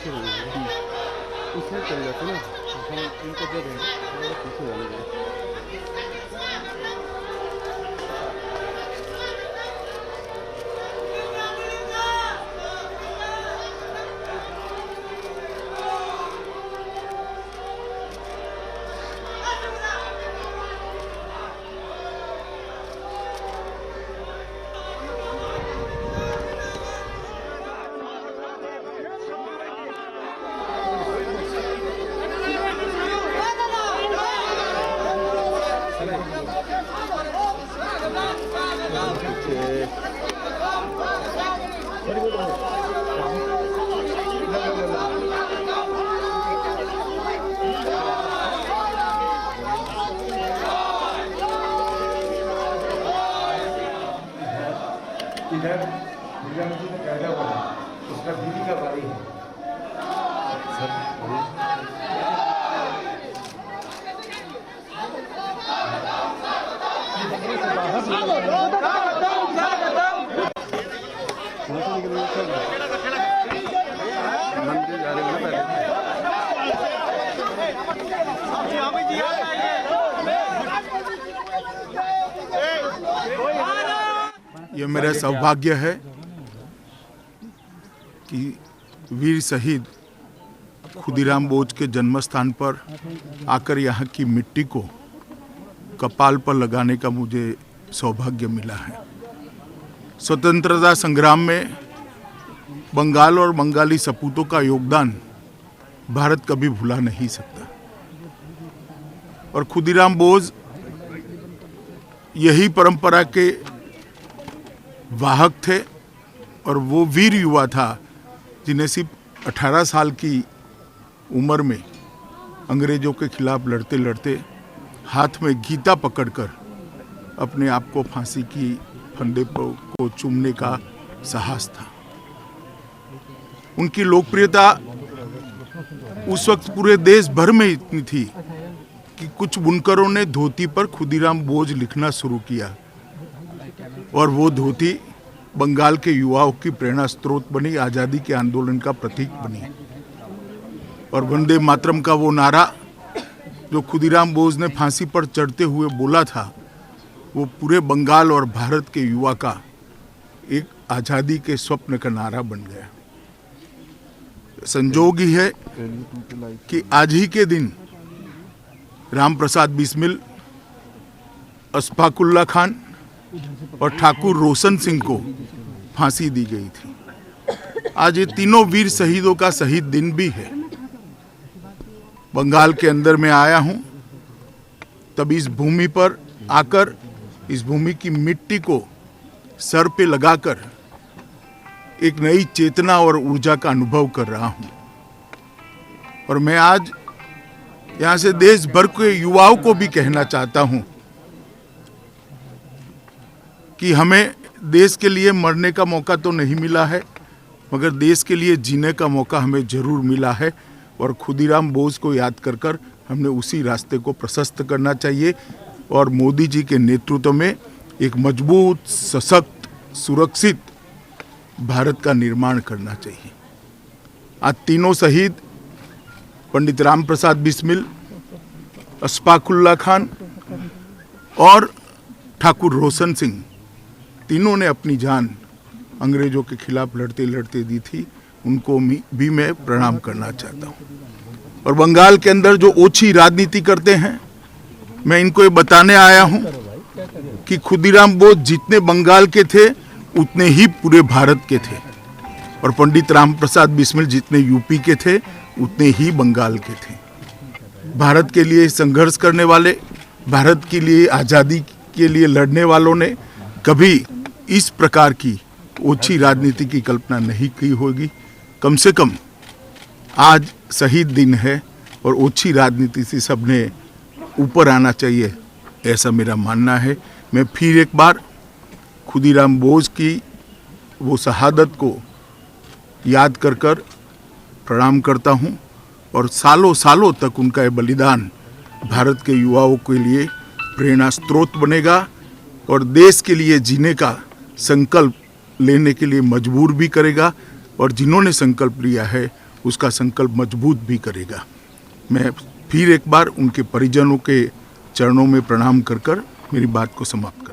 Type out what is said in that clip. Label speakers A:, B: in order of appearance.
A: पीछे रहेंगे, पीछे चले जाते ना, हम इनको दे देंगे, पीछे रहेंगे।
B: इधर निजामुद्दीन ने पैदा हुआ, उसका बीवी का भाई है।
C: ये मेरा सौभाग्य है कि वीर शहीद खुदीराम बोस के जन्म स्थान पर आकर यहाँ की मिट्टी को कपाल पर लगाने का मुझे सौभाग्य मिला है। स्वतंत्रता संग्राम में बंगाल और बंगाली सपूतों का योगदान भारत कभी भुला नहीं सकता और खुदीराम बोस यही परंपरा के वाहक थे और वो वीर युवा था जिन्हें सिर्फ 18 साल की उम्र में अंग्रेजों के खिलाफ लड़ते लड़ते हाथ में गीता पकड़कर अपने आप को फांसी की फंदे को चूमने का साहस था। उनकी लोकप्रियता उस वक्त पूरे देश भर में इतनी थी कि कुछ बुनकरों ने धोती पर खुदीराम बोस लिखना शुरू किया और वो धोती बंगाल के युवाओं की प्रेरणा स्रोत बनी, आज़ादी के आंदोलन का प्रतीक बनी और वंदे मातरम का वो नारा जो खुदीराम बोस ने फांसी पर चढ़ते हुए बोला था, वो पूरे बंगाल और भारत के युवा का एक आज़ादी के स्वप्न का नारा बन गया। संजोग ही है कि आज ही के दिन राम प्रसाद बिस्मिल, अशफाकुल्ला खान और ठाकुर रोशन सिंह को फांसी दी गई थी। आज ये तीनों वीर शहीदों का शहीद दिन भी है। बंगाल के अंदर मैं आया हूं, तब इस भूमि पर आकर इस भूमि की मिट्टी को सर पे लगाकर एक नई चेतना और ऊर्जा का अनुभव कर रहा हूं और मैं आज यहां से देश भर के युवाओं को भी कहना चाहता हूं कि हमें देश के लिए मरने का मौका तो नहीं मिला है, मगर देश के लिए जीने का मौका हमें जरूर मिला है और खुदीराम बोस को याद कर कर हमने उसी रास्ते को प्रशस्त करना चाहिए और मोदी जी के नेतृत्व में एक मजबूत, सशक्त, सुरक्षित भारत का निर्माण करना चाहिए। आज तीनों शहीद पंडित राम प्रसाद बिस्मिल, अशफाकुल्ला खान और ठाकुर रोशन सिंह, तीनों ने अपनी जान अंग्रेजों के खिलाफ लड़ते लड़ते दी थी। उनको भी मैं प्रणाम करना चाहता हूँ। और बंगाल के अंदर जो ओछी राजनीति करते हैं, मैं इनको ये बताने आया हूँ कि खुदीराम बोस जितने बंगाल के थे उतने ही पूरे भारत के थे और पंडित राम प्रसाद बिस्मिल जितने यूपी के थे उतने ही बंगाल के थे। भारत के लिए संघर्ष करने वाले, भारत के लिए आज़ादी के लिए लड़ने वालों ने कभी इस प्रकार की ओछी राजनीति की कल्पना नहीं की होगी। कम से कम आज शहीद दिन है और ओछी राजनीति से सबने ऊपर आना चाहिए, ऐसा मेरा मानना है। मैं फिर एक बार खुदीराम बोस की वो शहादत को याद कर कर प्रणाम करता हूँ और सालों सालों तक उनका ये बलिदान भारत के युवाओं के लिए प्रेरणा स्रोत बनेगा और देश के लिए जीने का संकल्प लेने के लिए मजबूर भी करेगा और जिन्होंने संकल्प लिया है उसका संकल्प मजबूत भी करेगा। मैं फिर एक बार उनके परिजनों के चरणों में प्रणाम कर मेरी बात को समाप्त